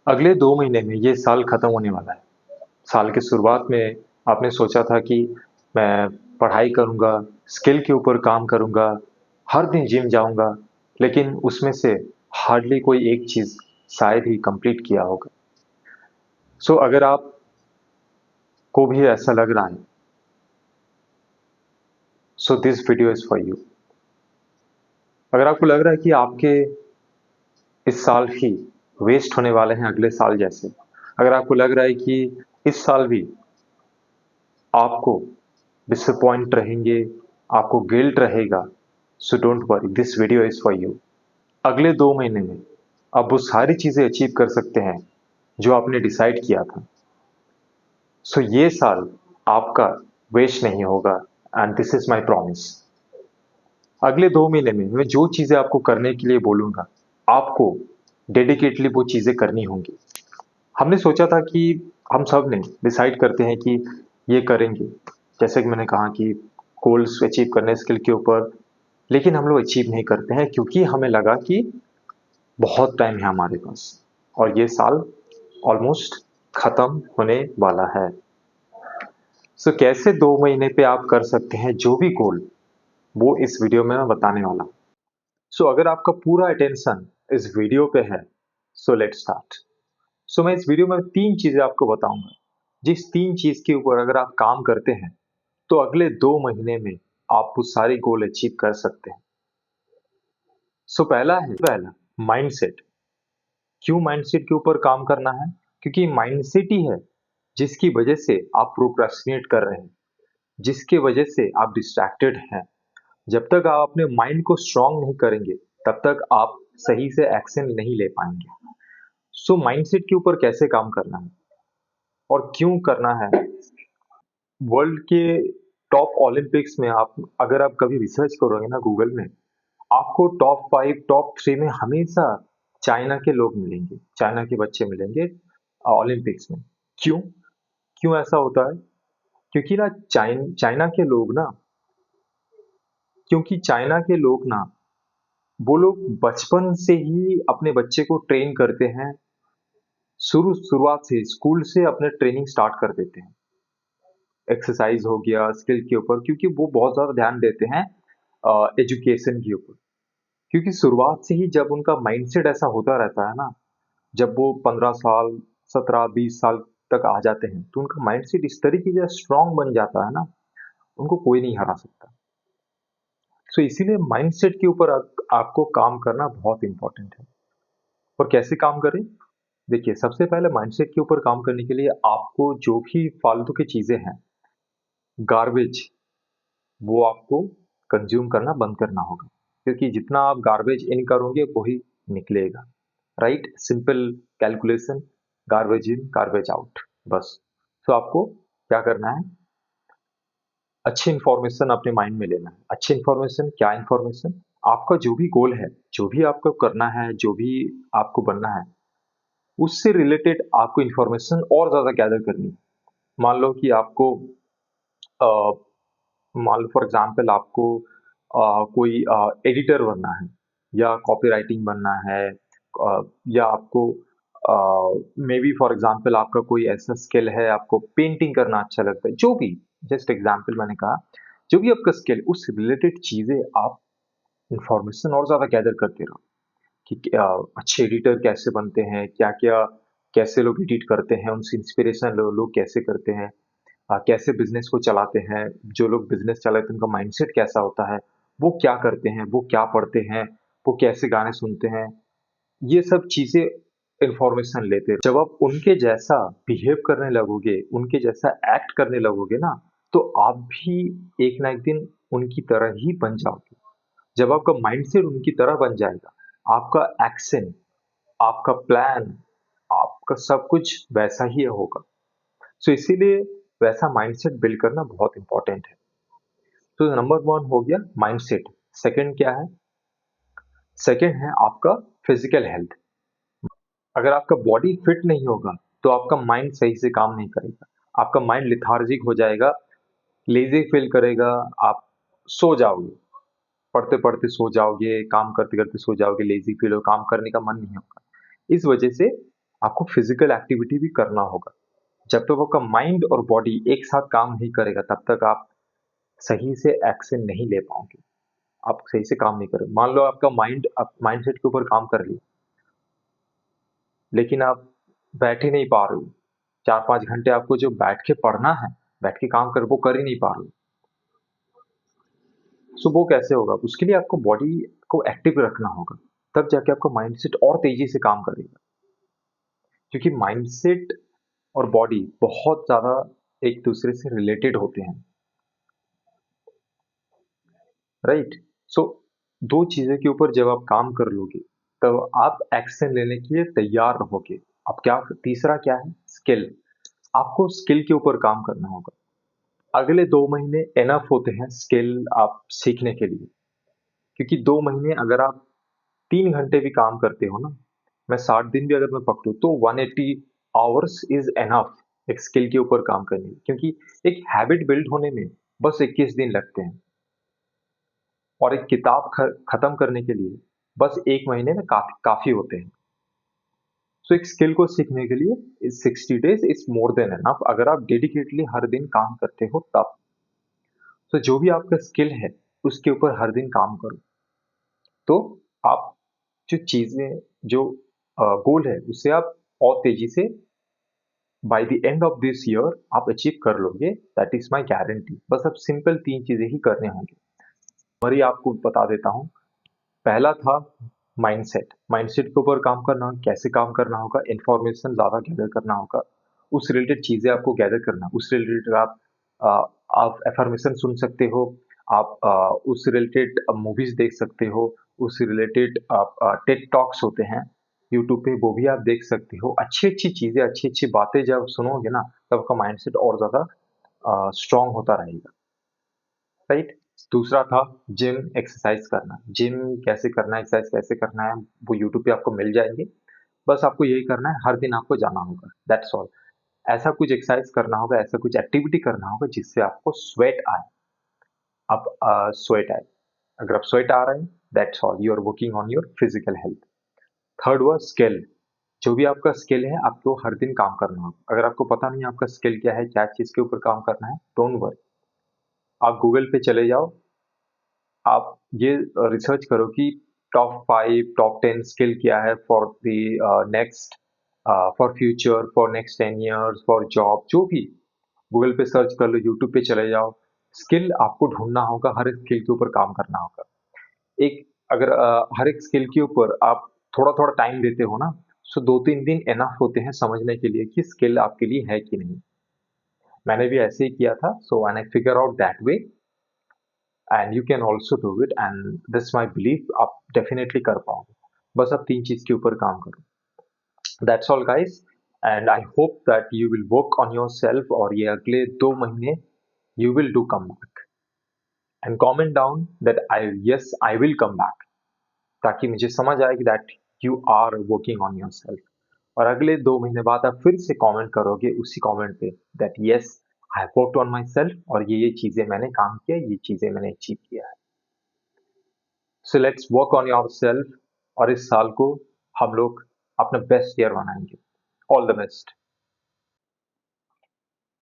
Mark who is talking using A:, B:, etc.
A: अगले 2 महीने में ये साल खत्म होने वाला है। साल के शुरुआत में आपने सोचा था कि मैं पढ़ाई करूँगा, स्किल के ऊपर काम करूँगा, हर दिन जिम जाऊँगा, लेकिन उसमें से हार्डली कोई एक चीज़ शायद ही कंप्लीट किया होगा। अगर आपको भी ऐसा लग रहा है, this video is for you. अगर आपको लग रहा है कि आपके इस साल ही वेस्ट होने वाले हैं अगले साल जैसे, अगर आपको लग रहा है कि इस साल भी आपको डिसअपॉइंट रहेंगे, आपको गिल्ट रहेगा, don't worry, this video is for you. अगले 2 महीने में आप वो सारी चीज़ें अचीव कर सकते हैं जो आपने डिसाइड किया था। ये साल आपका वेस्ट नहीं होगा and this is my promise. अगले 2 महीने में मैं जो चीज़ें आपको करने के लिए बोलूँगा, आपको डेडिकेटली वो चीज़ें करनी होंगी। हमने सोचा था कि हम सब ने डिसाइड करते हैं कि ये करेंगे। जैसे कि मैंने कहा कि गोल्स अचीव करने स्किल के ऊपर, लेकिन हम लोग अचीव नहीं करते हैं क्योंकि हमें लगा कि बहुत टाइम है हमारे पास और ये साल ऑलमोस्ट खत्म होने वाला है। कैसे 2 महीने पे आप कर सकते हैं जो भी गोल, वो इस वीडियो में मैं बताने वाला हूँ। अगर आपका पूरा अटेंशन इस वीडियो पे है, लेट्स स्टार्ट। मैं इस वीडियो में 3 चीज़ें आपको बताऊँगा। जिस 3 चीज़ के ऊपर अगर आप काम करते हैं, तो अगले 2 महीने में आप वो सारे गोल अचीव कर सकते हैं। पहला माइंडसेट। क्यों माइंडसेट के ऊपर काम करना है? क्योंकि माइंडसेट ही है जिसकी वजह से आप प्रोक्रेस्टिनेट कर रहे हैं, जिसकी वजह से आप डिस्ट्रैक्टेड हैं। जब तक आप अपने माइंड को स्ट्रांग नहीं करेंगे, तब तक आप सही से एक्शन नहीं ले पाएंगे। माइंडसेट के ऊपर कैसे काम करना है और क्यों करना है? वर्ल्ड के टॉप ओलंपिक्स में अगर आप कभी रिसर्च करोगे ना गूगल में, आपको टॉप 5 टॉप 3 में हमेशा चाइना के लोग मिलेंगे, चाइना के बच्चे मिलेंगे ओलंपिक्स में। क्यों? क्यों ऐसा होता है? क्योंकि ना चाइना के लोग ना क्योंकि चाइना के लोग ना वो लोग बचपन से ही अपने बच्चे को ट्रेन करते हैं। शुरुआत से स्कूल से अपने ट्रेनिंग स्टार्ट कर देते हैं। एक्सरसाइज हो गया, स्किल के ऊपर, क्योंकि वो बहुत ज़्यादा ध्यान देते हैं एजुकेशन के ऊपर। क्योंकि शुरुआत से ही जब उनका माइंडसेट ऐसा होता रहता है ना, जब वो 15 साल, 17-20 साल तक आ जाते हैं, तो उनका माइंडसेट इस तरीके से स्ट्रांग बन जाता है ना, उनको कोई नहीं हरा सकता। इसीलिए माइंडसेट के ऊपर आपको काम करना बहुत इंपॉर्टेंट है। और कैसे काम करें? देखिए, सबसे पहले माइंडसेट के ऊपर काम करने के लिए आपको जो भी फालतू की चीज़ें हैं, गार्बेज, वो आपको कंज़्यूम करना बंद करना होगा। क्योंकि जितना आप गार्बेज इन करोगे, वही निकलेगा। राइट? सिंपल कैलकुलेशन, गार्बेज इन, गार्बेज आउट, बस। आपको क्या करना है? अच्छी इन्फॉर्मेशन अपने माइंड में लेना है। अच्छी इन्फॉर्मेशन, क्या इन्फॉर्मेशन? आपका जो भी गोल है, जो भी आपको करना है, जो भी आपको बनना है, उससे रिलेटेड आपको इन्फॉर्मेशन और ज़्यादा गैदर करनी है। मान लो कि आपको अ, मान लो फॉर एग्जांपल आपको कोई एडिटर बनना है या कॉपीराइटिंग बनना है, या आपको मे बी फॉर एग्जांपल आपका कोई ऐसा स्किल है, आपको पेंटिंग करना अच्छा लगता है, जो भी, जस्ट एग्जांपल मैंने कहा, जो भी आपका स्किल, उस रिलेटेड चीज़ें आप इंफॉर्मेशन और ज़्यादा गैदर करते रहो कि अच्छे एडिटर कैसे बनते हैं, क्या-क्या, कैसे लोग एडिट करते हैं, उनसे इंस्पिरेशन लो, लोग कैसे करते हैं, कैसे बिज़नेस को चलाते हैं, जो लोग बिज़नेस चलाते हैं उनका माइंडसेट कैसा होता है, वो क्या करते हैं, वो क्या पढ़ते हैं, वो कैसे गाने सुनते हैं, ये सब चीज़ें इन्फॉर्मेशन लेते हैं। जब आप उनके जैसा बिहेव करने लगोगे, उनके जैसा एक्ट करने लगोगे ना, तो आप भी एक ना एक दिन उनकी तरह ही बन जाओगे। जब आपका माइंडसेट उनकी तरह बन जाएगा, आपका एक्शन, आपका प्लान, आपका सब कुछ वैसा ही होगा। इसीलिए वैसा माइंडसेट बिल्ड करना बहुत इंपॉर्टेंट है। नंबर 1 हो गया माइंडसेट। सेकंड क्या है? सेकंड है आपका फिजिकल हेल्थ। अगर आपका बॉडी फिट नहीं होगा, तो आपका माइंड सही से काम नहीं करेगा। आपका माइंड लेथार्जिक हो जाएगा, लेज़ी फील करेगा, आप सो जाओगे, पढ़ते-पढ़ते सो जाओगे, काम करते-करते सो जाओगे, लेज़ी फील हो, काम करने का मन नहीं होगा। इस वजह से आपको फिजिकल एक्टिविटी भी करना होगा। जब तक आपका माइंड और बॉडी एक साथ काम नहीं करेगा तब तक आप सही से एक्शन नहीं ले पाओगे। आप सही से काम नहीं करोगे। मान लो आपका आप माइंडसेट के ऊपर काम कर लिए, लेकिन आप बैठ ही नहीं पा रहे हो। 4-5 घंटे आपको जो बैठ के पढ़ना है, बैठ के काम कर वो कर ही नहीं पा रहे हो। सो वो कैसे होगा? उसके लिए आपको बॉडी को एक्टिव रखना होगा। तब जाके आपका माइंडसेट और तेज़ी से काम करेगा। क्योंकि माइंडसेट और बॉडी बहुत ज़्यादा एक दूसरे से रिलेटेड होते हैं, राइट? सो 2 चीज़ों के ऊपर जब आप काम कर लोगे, तब आप एक्शन लेने के लिए तैयार रहोगे। अब क्या तीसरा क्या है? स्किल। आपको स्किल के ऊपर काम करना होगा। अगले 2 महीने इनफ होते हैं स्किल आप सीखने के लिए। क्योंकि 2 महीने अगर आप 3 घंटे भी काम करते हो ना, मैं 60 दिन भी अगर मैं पकड़ूँ तो 180 आवर्स इज़ इनफ एक स्किल के ऊपर काम करने में। क्योंकि एक हैबिट बिल्ड होने में बस 21 दिन लगते हैं और एक किताब खत्म करने के लिए बस 1 महीने में काफ़ी होते हैं। सो एक स्किल को सीखने के लिए 60 days is more than enough अगर आप डेडिकेटली हर दिन काम करते हो तब। तो जो भी आपका स्किल है, उसके ऊपर हर दिन काम करो। तो आप जो चीज़ें जो गोल है, उसे आप और तेज़ी से by the end of this year आप अचीव कर लोगे, दैट इज़ माय गारंटी। बस अब सिंपल 3 चीज़ें ही करने होंगे। समरी आपको बता देता हूँ। पहला था माइंडसेट। माइंडसेट के ऊपर काम करना, कैसे काम करना होगा, इन्फॉर्मेशन ज़्यादा गैदर करना होगा, उस रिलेटेड चीज़ें आपको गैदर करना, उस रिलेटेड अ, आप अफ़र्मेशन सुन सकते हो, आप उस रिलेटेड मूवीज़ देख सकते हो, उस रिलेटेड आप टेड टॉक्स होते हैं यूट्यूब पे, वो भी आप देख सकते हो। अच्छी-अच्छी चीज़ें, अच्छी-अच्छी बातें जब सुनोगे ना, तब आपका माइंडसेट और ज़्यादा स्ट्रॉन्ग होता रहेगा, राइट? दूसरा था जिम एक्सरसाइज करना। जिम कैसे करना है, एक्सरसाइज कैसे करना है, वो यूट्यूब पे आपको मिल जाएँगे। बस आपको यही करना है, हर दिन आपको जाना होगा, दैट्स ऑल। ऐसा कुछ एक्सरसाइज करना होगा, ऐसा कुछ एक्टिविटी करना होगा जिससे आपको स्वेट आए। आप स्वेट आए। अगर आप स्वेट आ रहे हैं, that's all, you are working on your physical health. Third हुआ स्किल। जो भी आपका स्किल है, आपको हर दिन काम करना होगा। अगर आपको पता नहीं है आपका स्किल क्या है, क्या चीज़ के ऊपर काम करना है, डोंट वरी। आप गूगल पे चले जाओ, आप ये रिसर्च करो कि टॉप 5, टॉप 10 स्किल क्या है for next for future, for next 10 years, for job, जो भी। गूगल पे सर्च कर लो, यूट्यूब पे चले जाओ। स्किल आपको ढूँढना होगा, हर एक स्किल के ऊपर काम करना होगा। एक अगर हर एक स्किल के ऊपर आप थोड़ा-थोड़ा टाइम देते हो ना, सो 2-3 दिन इनफ होते हैं समझने के लिए कि स्किल आपके लिए है कि नहीं। मैंने भी ऐसे ही किया था, so when I figure out that way and you can also do it and this my belief आप डेफिनिटली कर पाओगे। बस आप 3 चीज़ के ऊपर काम करो। That's all guys and I hope that you will work on yourself और ये अगले 2 महीने you will do come back and comment down that yes I will come back ताकि मुझे समझ आए कि that you are working on yourself और अगले 2 महीने बाद आप फिर से कमेंट करोगे उसी कमेंट पे that yes I have worked on myself और ये चीजें मैंने काम किया ये चीजें मैंने अचीव किया है so let's work on yourself और इस साल को हम लोग अपना बेस्ट ईयर बनाएंगे all the best